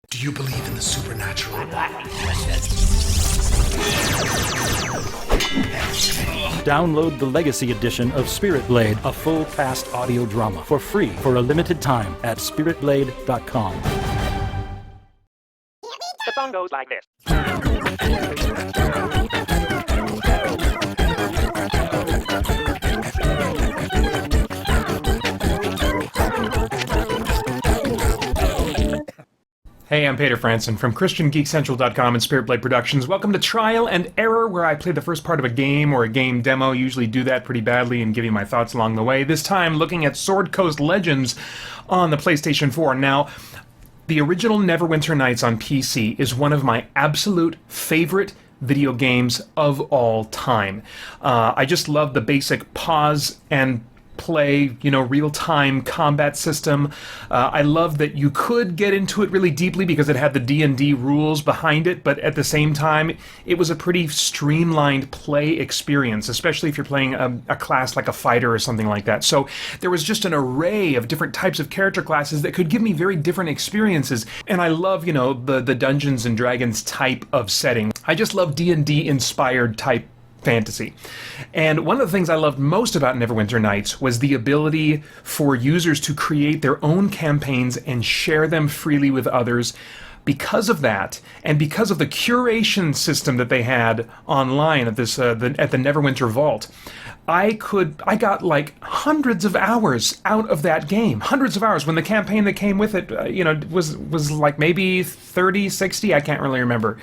Do you believe in the supernatural? Download the Legacy Edition of Spirit Blade, a full cast audio drama, for free for a limited time at spiritblade.com. The song goes like this. Hey, I'm Peter Franson from christiangeekcentral.com and Spirit Blade Productions. Welcome to Trial and Error, where I play the first part of a game or a game demo. Usually do that pretty badly and give you my thoughts along the way. This time, looking at Sword Coast Legends on the PlayStation 4. Now, the original Neverwinter Nights on PC is one of my absolute favorite video games of all time. I just love the basic pause and play, real-time combat system. I love that you could get into it really deeply because it had the D&D rules behind it, but at the same time, it was a pretty streamlined play experience, especially if you're playing a class like a fighter or something like that. So there was just an array of different types of character classes that could give me very different experiences, and I love, the Dungeons and Dragons type of setting. I just love D&D inspired type fantasy. And one of the things I loved most about Neverwinter Nights was the ability for users to create their own campaigns and share them freely with others. Because of that, and because of the curation system that they had online at this at the Neverwinter Vault, I got like hundreds of hours out of that game. Hundreds of hours when the campaign that came with it, was like maybe 30, 60, I can't really remember.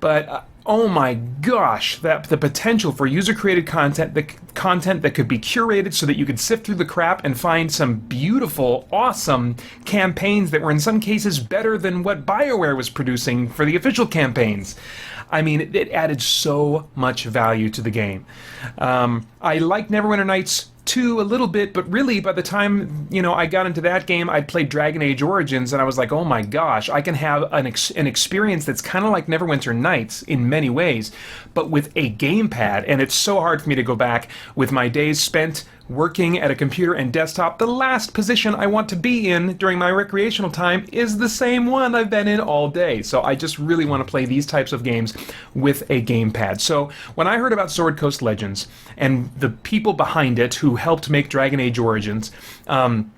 But oh my gosh, the potential for user-created content, the content that could be curated so that you could sift through the crap and find some beautiful, awesome campaigns that were in some cases better than what BioWare was producing for the official campaigns. I mean, it added so much value to the game. I like Neverwinter Nights 2 a little bit, but really by the time I got into that game, I'd played Dragon Age Origins, and I was like, oh my gosh, I can have an experience that's kind of like Neverwinter Nights in many ways, but with a gamepad. And it's so hard for me to go back with my days spent working at a computer and desktop. The last position I want to be in during my recreational time is the same one I've been in all day. So I just really want to play these types of games with a gamepad. So when I heard about Sword Coast Legends and the people behind it who helped make Dragon Age Origins, and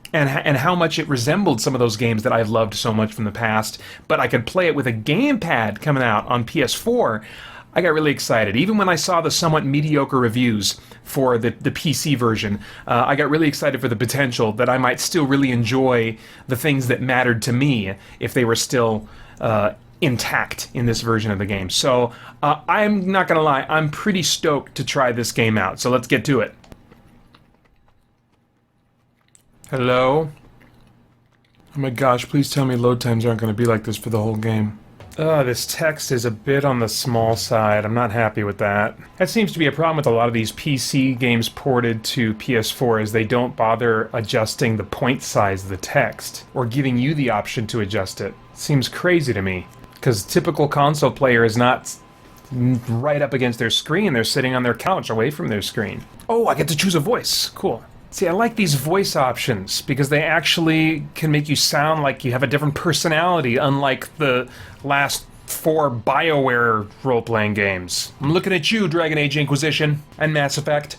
how much it resembled some of those games that I've loved so much from the past, but I could play it with a gamepad coming out on PS4, I got really excited. Even when I saw the somewhat mediocre reviews for the PC version, I got really excited for the potential that I might still really enjoy the things that mattered to me if they were still intact in this version of the game. So I'm not going to lie, I'm pretty stoked to try this game out. So let's get to it. Hello? Oh my gosh, please tell me load times aren't going to be like this for the whole game. This text is a bit on the small side. I'm not happy with that. That seems to be a problem with a lot of these PC games ported to PS4, is they don't bother adjusting the point size of the text, or giving you the option to adjust it. Seems crazy to me, because typical console player is not right up against their screen. They're sitting on their couch away from their screen. Oh, I get to choose a voice. Cool. See, I like these voice options because they actually can make you sound like you have a different personality, unlike the last 4 BioWare role-playing games. I'm looking at you, Dragon Age Inquisition and Mass Effect.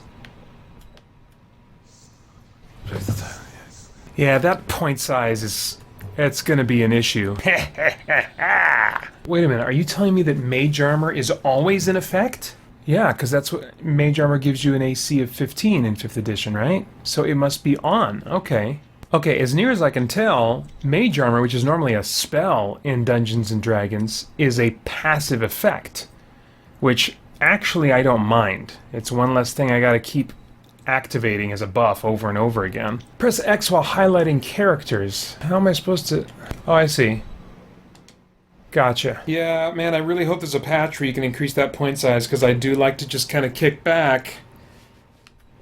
Yeah, that point size it's gonna be an issue. Wait a minute, are you telling me that Mage Armor is always in effect? Yeah, because that's what Mage Armor gives you, an AC of 15 in 5th edition, right? So it must be on. Okay. Okay, as near as I can tell, Mage Armor, which is normally a spell in Dungeons and Dragons, is a passive effect, which actually I don't mind. It's one less thing I gotta keep activating as a buff over and over again. Press X while highlighting characters. How am I supposed to... Oh, I see. Gotcha. Yeah, man, I really hope there's a patch where you can increase that point size, because I do like to just kind of kick back.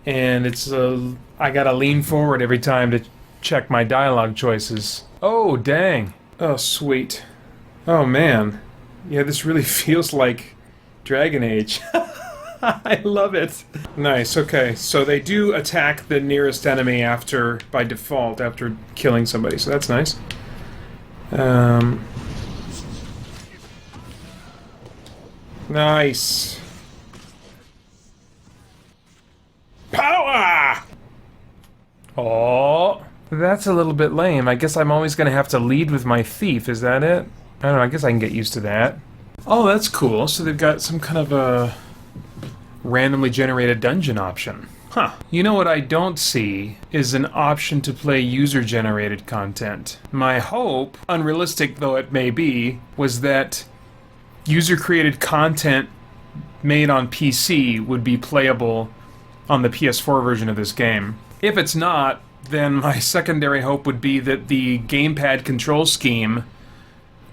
And it's, I gotta lean forward every time to check my dialogue choices. Oh, dang. Oh, sweet. Oh, man. Yeah, this really feels like Dragon Age. I love it. Nice, okay. So they do attack the nearest enemy by default, after killing somebody, so that's nice. Nice. Power! Oh, that's a little bit lame. I guess I'm always going to have to lead with my thief. Is that it? I don't know. I guess I can get used to that. Oh, that's cool. So they've got some kind of a randomly generated dungeon option. Huh. You know what I don't see is an option to play user-generated content. My hope, unrealistic though it may be, was that user-created content made on PC would be playable on the PS4 version of this game. If it's not, then my secondary hope would be that the gamepad control scheme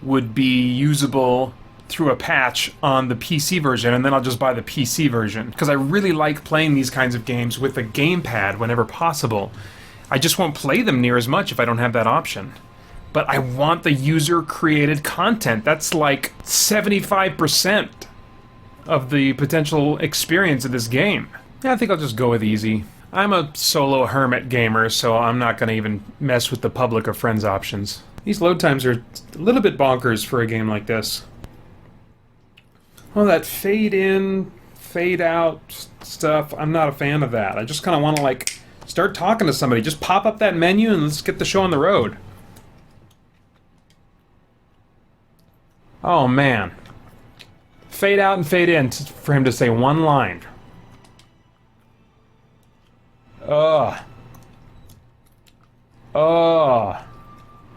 would be usable through a patch on the PC version, and then I'll just buy the PC version. Because I really like playing these kinds of games with a gamepad whenever possible. I just won't play them near as much if I don't have that option. But I want the user-created content. That's like 75% of the potential experience of this game. Yeah, I think I'll just go with easy. I'm a solo hermit gamer, so I'm not going to even mess with the public or friends options. These load times are a little bit bonkers for a game like this. Well, that fade in, fade out stuff, I'm not a fan of that. I just kind of want to, like, start talking to somebody. Just pop up that menu and let's get the show on the road. Oh, man. Fade out and fade in for him to say one line. Ugh. Ugh.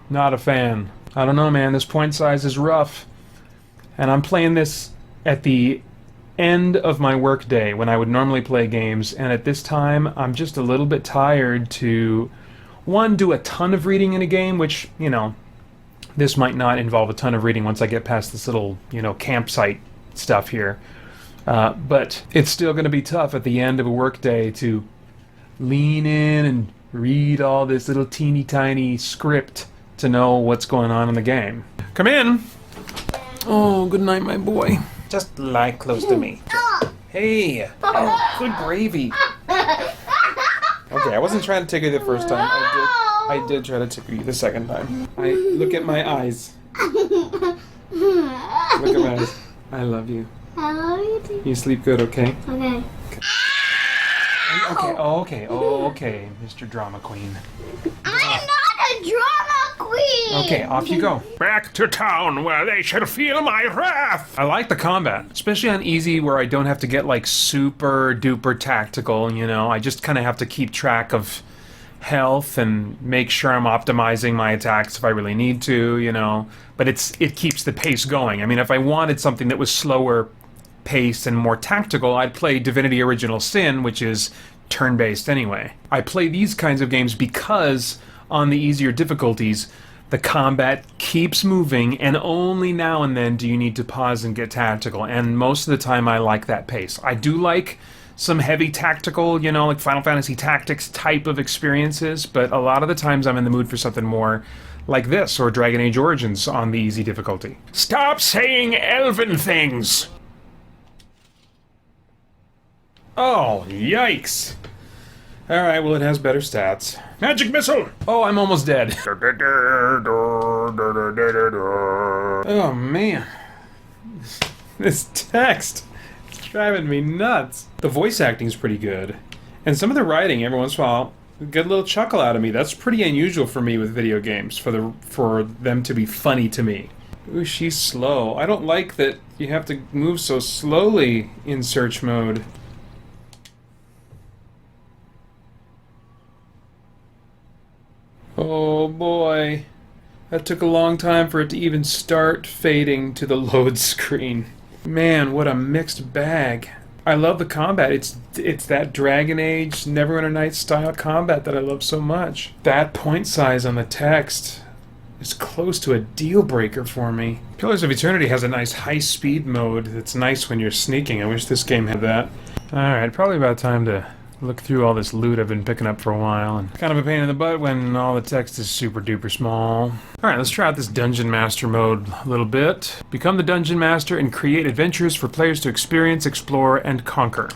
Not a fan. I don't know, man. This point size is rough. And I'm playing this at the end of my workday when I would normally play games, and at this time I'm just a little bit tired to, one, do a ton of reading in a game, which, you know, this might not involve a ton of reading once I get past this little, you know, campsite stuff here. But it's still going to be tough at the end of a workday to lean in and read all this little teeny tiny script to know what's going on in the game. Come in! Oh, good night, my boy. Just lie close to me. Hey! Oh, good gravy. Okay, I wasn't trying to tickle you the first time. I did try to tickle you the second time. Look at my eyes. Look at my eyes. I love you. I love you too. You sleep good, okay? Okay. Okay, Mr. Drama Queen. I'm not a drama queen! Okay, off you go. Back to town where they should feel my wrath! I like the combat, especially on easy where I don't have to get like super duper tactical, you know? I just kind of have to keep track of health and make sure I'm optimizing my attacks if I really need to, you know? But it keeps the pace going. I mean, if I wanted something that was slower paced and more tactical, I'd play Divinity Original Sin, which is turn-based anyway. I play these kinds of games because on the easier difficulties, the combat keeps moving, and only now and then do you need to pause and get tactical, and most of the time I like that pace. I do like some heavy tactical, you know, like Final Fantasy Tactics type of experiences, but a lot of the times I'm in the mood for something more like this, or Dragon Age Origins on the easy difficulty. Stop saying elven things! Oh, yikes. Alright, well, it has better stats. Magic missile! Oh, I'm almost dead. Oh, man. This text is driving me nuts. The voice acting is pretty good. And some of the writing, every once in a while, get a little chuckle out of me. That's pretty unusual for me with video games, for them to be funny to me. Ooh, she's slow. I don't like that you have to move so slowly in search mode. Oh boy, that took a long time for it to even start fading to the load screen. Man, what a mixed bag. I love the combat. It's that Dragon Age, Neverwinter Nights style combat that I love so much. That point size on the text is close to a deal breaker for me. Pillars of Eternity has a nice high-speed mode that's nice when you're sneaking. I wish this game had that. Alright, probably about time to look through all this loot I've been picking up for a while, and kind of a pain in the butt when all the text is super duper small. Alright, let's try out this Dungeon Master mode a little bit. Become the Dungeon Master and create adventures for players to experience, explore, and conquer.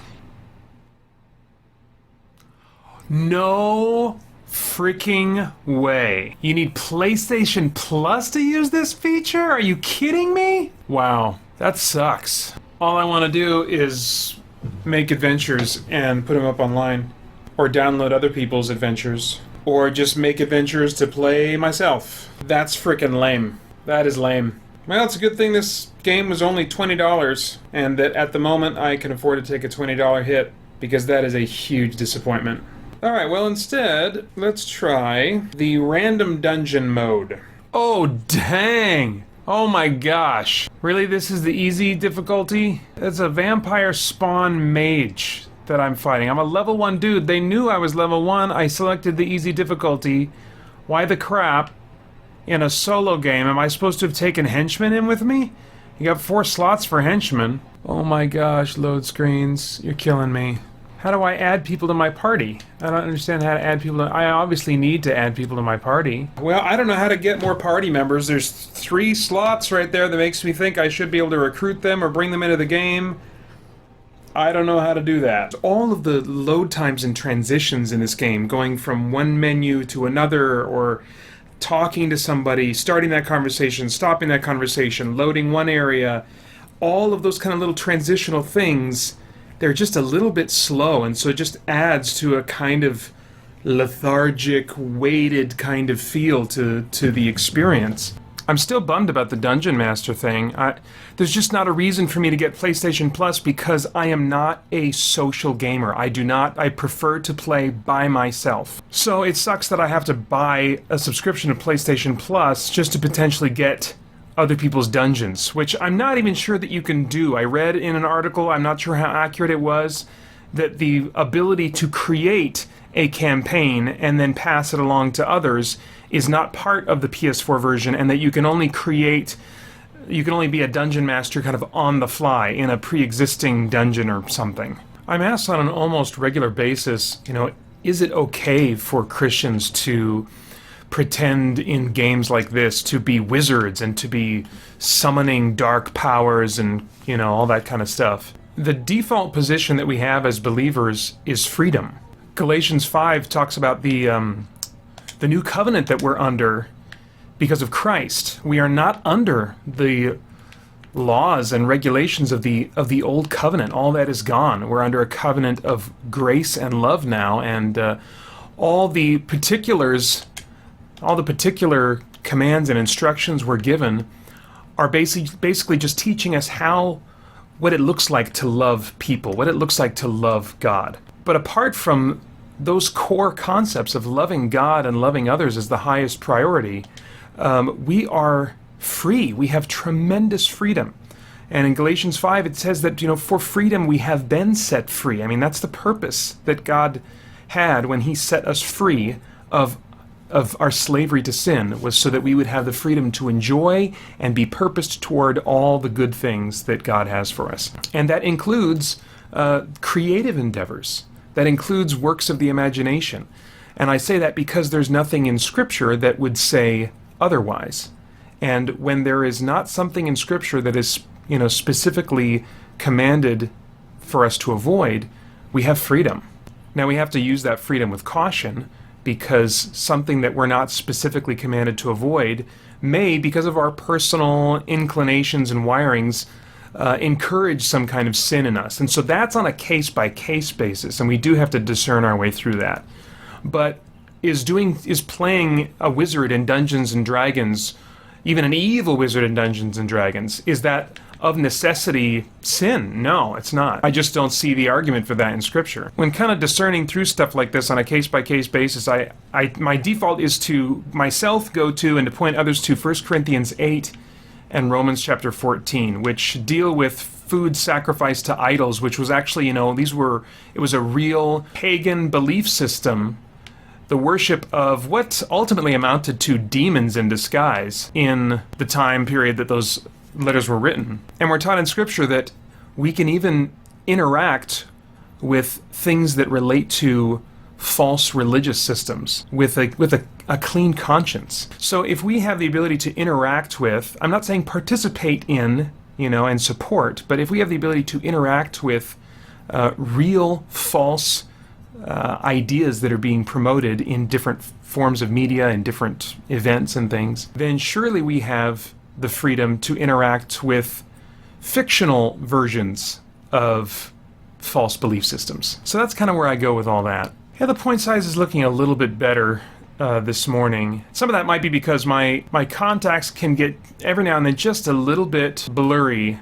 No freaking way. You need PlayStation Plus to use this feature? Are you kidding me? Wow, that sucks. all I want to do is make adventures and put them up online, or download other people's adventures, or just make adventures to play myself. That's frickin' lame. That is lame. Well, it's a good thing this game was only $20, and that at the moment I can afford to take a $20 hit, because that is a huge disappointment. Alright, well instead, let's try the random dungeon mode. Oh, dang! Oh my gosh. Really, this is the easy difficulty? It's a vampire spawn mage that I'm fighting. I'm a level 1 dude. They knew I was level 1. I selected the easy difficulty. Why the crap? In a solo game, am I supposed to have taken henchmen in with me? You got 4 slots for henchmen. Oh my gosh, load screens. You're killing me. How do I add people to my party? I don't understand how to add people to... I obviously need to add people to my party. Well, I don't know how to get more party members. There's 3 slots right there that makes me think I should be able to recruit them or bring them into the game. I don't know how to do that. All of the load times and transitions in this game, going from one menu to another, or talking to somebody, starting that conversation, stopping that conversation, loading one area, all of those kind of little transitional things, they're just a little bit slow, and so it just adds to a kind of lethargic, weighted kind of feel to the experience. I'm still bummed about the Dungeon Master thing. There's just not a reason for me to get PlayStation Plus because I am not a social gamer. I prefer to play by myself. So it sucks that I have to buy a subscription to PlayStation Plus just to potentially get other people's dungeons, which I'm not even sure that you can do. I read in an article, I'm not sure how accurate it was, that the ability to create a campaign and then pass it along to others is not part of the PS4 version, and that you can only be a dungeon master kind of on the fly in a pre-existing dungeon or something. I'm asked on an almost regular basis, is it okay for Christians to pretend in games like this to be wizards and to be summoning dark powers and, all that kind of stuff? The default position that we have as believers is freedom. Galatians 5 talks about the new covenant that we're under because of Christ. We are not under the laws and regulations of the old covenant. All that is gone. We're under a covenant of grace and love now, and all the particular commands and instructions we're given are basically just teaching us what it looks like to love people, what it looks like to love God. But apart from those core concepts of loving God and loving others as the highest priority, we are free. We have tremendous freedom. And in Galatians 5 it says that, for freedom we have been set free. I mean, that's the purpose that God had when he set us free of our slavery to sin, was so that we would have the freedom to enjoy and be purposed toward all the good things that God has for us. And that includes creative endeavors. That includes works of the imagination. And I say that because there's nothing in Scripture that would say otherwise. And when there is not something in Scripture that is, specifically commanded for us to avoid, we have freedom. Now we have to use that freedom with caution, because something that we're not specifically commanded to avoid may, because of our personal inclinations and wirings, encourage some kind of sin in us. And so that's on a case-by-case basis, and we do have to discern our way through that. But is playing a wizard in Dungeons and Dragons, even an evil wizard in Dungeons and Dragons, is that of necessity sin? No, it's not. I just don't see the argument for that in Scripture. When kind of discerning through stuff like this on a case-by-case basis, my default is to myself go to and to point others to 1 Corinthians 8 and Romans chapter 14, which deal with food sacrificed to idols, which was actually, it was a real pagan belief system, the worship of what ultimately amounted to demons in disguise in the time period that those letters were written. And we're taught in Scripture that we can even interact with things that relate to false religious systems with a clean conscience. So if we have the ability to interact with, I'm not saying participate in, and support, but if we have the ability to interact with real false ideas that are being promoted in different forms of media and different events and things, then surely we have the freedom to interact with fictional versions of false belief systems. So that's kind of where I go with all that. Yeah, the point size is looking a little bit better this morning. Some of that might be because my contacts can get every now and then just a little bit blurry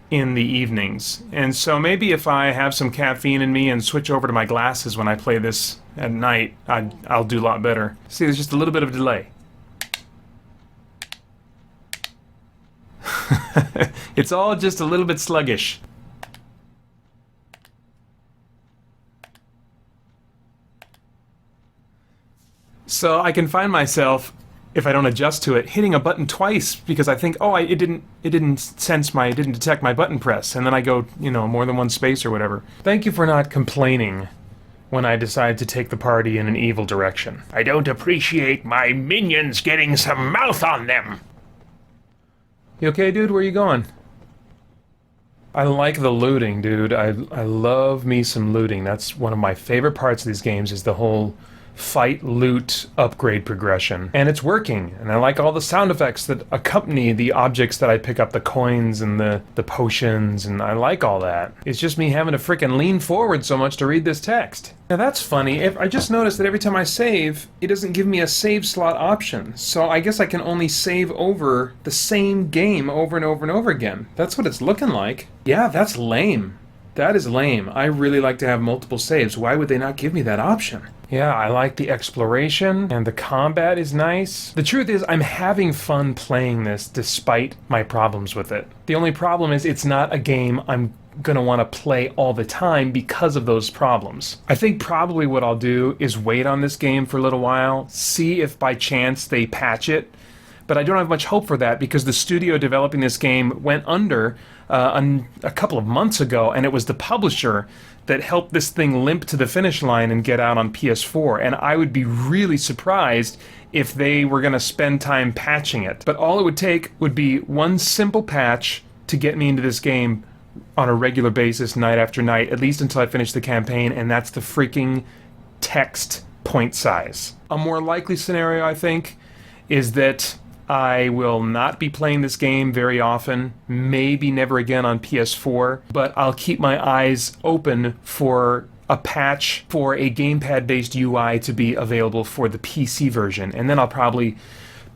in the evenings. And so maybe if I have some caffeine in me and switch over to my glasses when I play this at night, I'll do a lot better. See, there's just a little bit of a delay. It's all just a little bit sluggish. So I can find myself, if I don't adjust to it, hitting a button twice because I think, oh, it didn't detect my button press, and then I go, more than one space or whatever. Thank you for not complaining when I decide to take the party in an evil direction. I don't appreciate my minions getting some mouth on them. You okay, dude? Where are you going? I like the looting, dude. I love me some looting. That's one of my favorite parts of these games, is the whole fight, loot, upgrade progression. And it's working. And I like all the sound effects that accompany the objects that I pick up, the coins and the potions, and I like all that. It's just me having to frickin' lean forward so much to read this text. Now that's funny. I just noticed that every time I save, it doesn't give me a save slot option. So I guess I can only save over the same game over and over and over again. That's what it's looking like. Yeah, that's lame. That is lame. I really like to have multiple saves. Why would they not give me that option? Yeah, I like the exploration, and the combat is nice. The truth is, I'm having fun playing this despite my problems with it. The only problem is it's not a game I'm gonna want to play all the time because of those problems. I think probably what I'll do is wait on this game for a little while, see if by chance they patch it. But I don't have much hope for that because the studio developing this game went under a couple of months ago, and it was the publisher that helped this thing limp to the finish line and get out on PS4, and I would be really surprised if they were going to spend time patching it. But all it would take would be one simple patch to get me into this game on a regular basis, night after night, at least until I finish the campaign, and that's the freaking text point size. A more likely scenario, I think, is that I will not be playing this game very often, maybe never again on PS4, but I'll keep my eyes open for a patch for a gamepad-based UI to be available for the PC version, and then I'll probably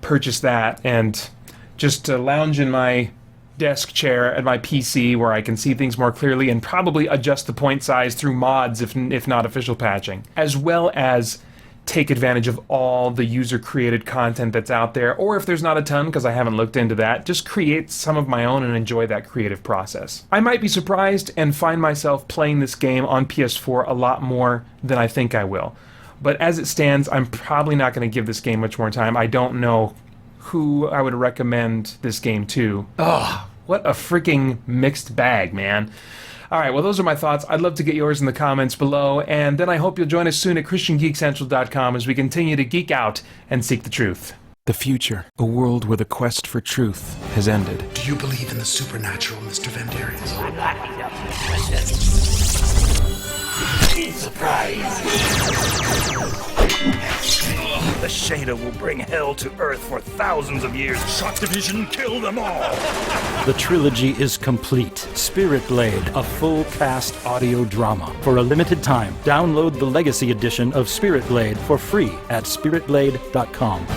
purchase that and just lounge in my desk chair at my PC where I can see things more clearly and probably adjust the point size through mods if not official patching, as well as take advantage of all the user-created content that's out there, or if there's not a ton, because I haven't looked into that, just create some of my own and enjoy that creative process. I might be surprised and find myself playing this game on PS4 a lot more than I think I will. But as it stands, I'm probably not going to give this game much more time. I don't know who I would recommend this game to. Ugh, what a freaking mixed bag, man. Alright, well those are my thoughts. I'd love to get yours in the comments below, and then I hope you'll join us soon at christiangeekcentral.com as we continue to geek out and seek the truth. The future, a world where the quest for truth has ended. Do you believe in the supernatural, Mr. Vandarius? The Shader will bring hell to Earth for thousands of years. Shock Division, kill them all! The trilogy is complete. Spirit Blade, a full cast audio drama. For a limited time, download the Legacy Edition of Spirit Blade for free at spiritblade.com.